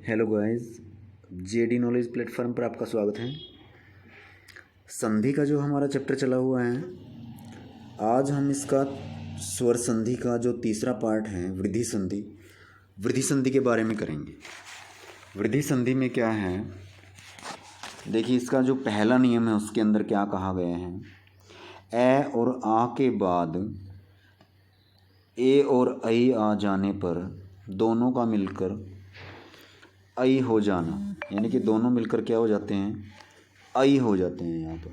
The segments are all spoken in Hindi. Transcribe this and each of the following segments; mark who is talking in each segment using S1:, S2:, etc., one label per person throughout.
S1: Hello guys, JD knowledge platform पर आपका स्वागत है। संधि का जो हमारा चैप्टर चला हुआ है, आज हम इसका स्वर संधि का जो तीसरा पार्ट है वृद्धि संधि के बारे में करेंगे। वृद्धि संधि में क्या है, देखिए इसका जो पहला नियम है उसके अंदर क्या कहा गया है। ए और आ के बाद ए और ऐ आ जाने पर दोनों का मिलकर ऐ हो जाना, यानी कि दोनों मिलकर क्या हो जाते हैं, ऐ हो जाते हैं यहाँ पर।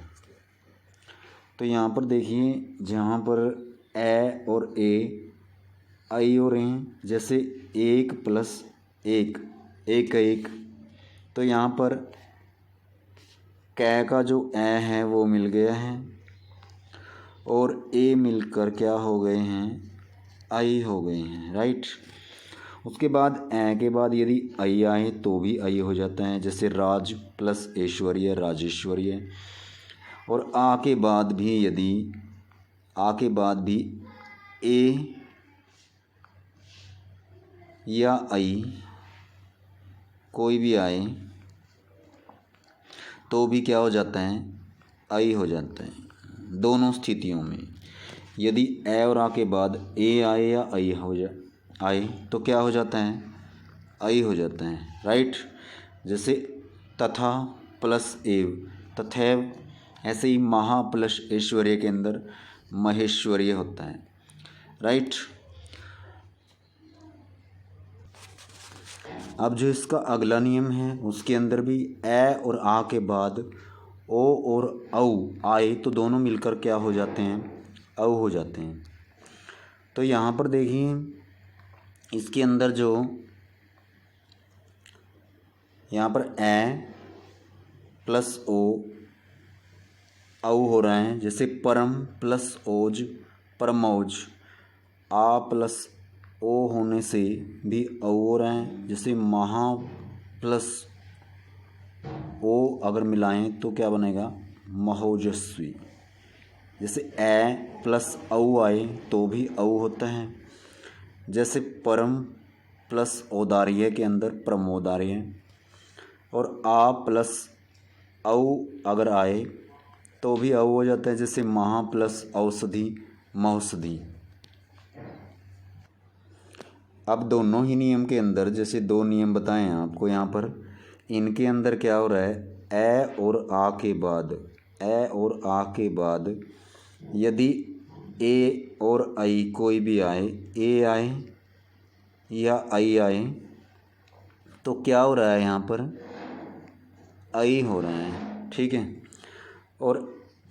S1: तो यहाँ पर देखिए जहाँ पर ए और ए ऐ हो रहे हैं, जैसे एक प्लस एक, एक एक, तो यहाँ पर कै का जो ए है वो मिल गया है और ए मिलकर क्या हो गए हैं, ऐ हो गए हैं, राइट। उसके बाद ए के बाद यदि ऐ आए तो भी ऐ हो जाता है, जैसे राज प्लस ऐश्वर्य राजेश्वर्य। और आ के बाद भी यदि ए या ऐ कोई भी आए तो भी क्या हो जाता है, ऐ हो जाता है। दोनों स्थितियों में यदि ए और आ के बाद ए आए या ऐ हो जाए आए तो क्या हो जाता है, ऐ हो जाता है, राइट। जैसे तथा प्लस एव तथैव, ऐसे ही महा प्लस ऐश्वर्य के अंदर महेश्वर्य होता है, राइट। अब जो इसका अगला नियम है उसके अंदर भी ए और आ के बाद ओ और औ आए तो दोनों मिलकर क्या हो जाते हैं, औ हो जाते हैं। तो यहाँ पर देखिए इसके अंदर जो यहाँ पर ए प्लस ओ औ हो रहा है, जैसे परम प्लस ओज परमौज। आ प्लस ओ होने से भी औ हो रहा है, जैसे महा प्लस ओ अगर मिलाएं तो क्या बनेगा, महोजस्वी। जैसे ए प्लस औ आए तो भी औ होता है, जैसे परम प्लस औदार्य के अंदर प्रमोदार्य। और आ प्लस औ अगर आए तो भी औ हो जाता है, जैसे महा प्लस औषधि महौषधि। अब दोनों ही नियम के अंदर जैसे दो नियम बताए हैं आपको यहाँ पर, इनके अंदर क्या हो रहा है, ए और आ के बाद यदि ए और ऐ कोई भी आए, ए आए या ऐ आए तो क्या हो रहा है, यहाँ पर ऐ हो रहा है, ठीक है। और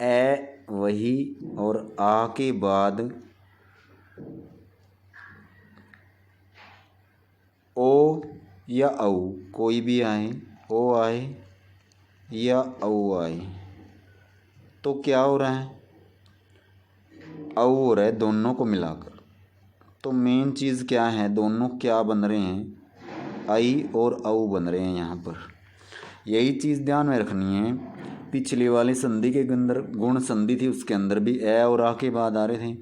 S1: ए वही और आ के बाद ओ या औ कोई भी आए, ओ आए या औ आए तो क्या हो रहा है, औ हो रहा है दोनों को मिलाकर। तो मेन चीज़ क्या है, दोनों क्या बन रहे हैं, ऐ और औ बन रहे हैं यहाँ पर। यही चीज़ ध्यान में रखनी है। पिछले वाली संधि के अंदर गुण संधि थी, उसके अंदर भी ए और आ के बाद आ रहे थे।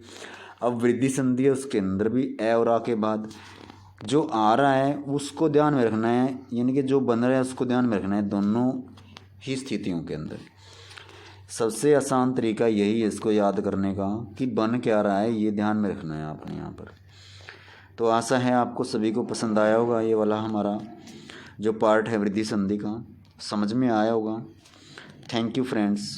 S1: अब वृद्धि संधि है, उसके अंदर भी ए और आ के बाद जो आ रहा है उसको ध्यान में रखना है, यानी कि जो बन रहा है उसको ध्यान में रखना है दोनों ही स्थितियों के अंदर। सबसे आसान तरीका यही है इसको याद करने का कि बन क्या रहा है, ये ध्यान में रखना है आपने यहाँ पर। तो आशा है आपको सभी को पसंद आया होगा, ये वाला हमारा जो पार्ट है वृद्धि संधि का समझ में आया होगा। Thank you friends.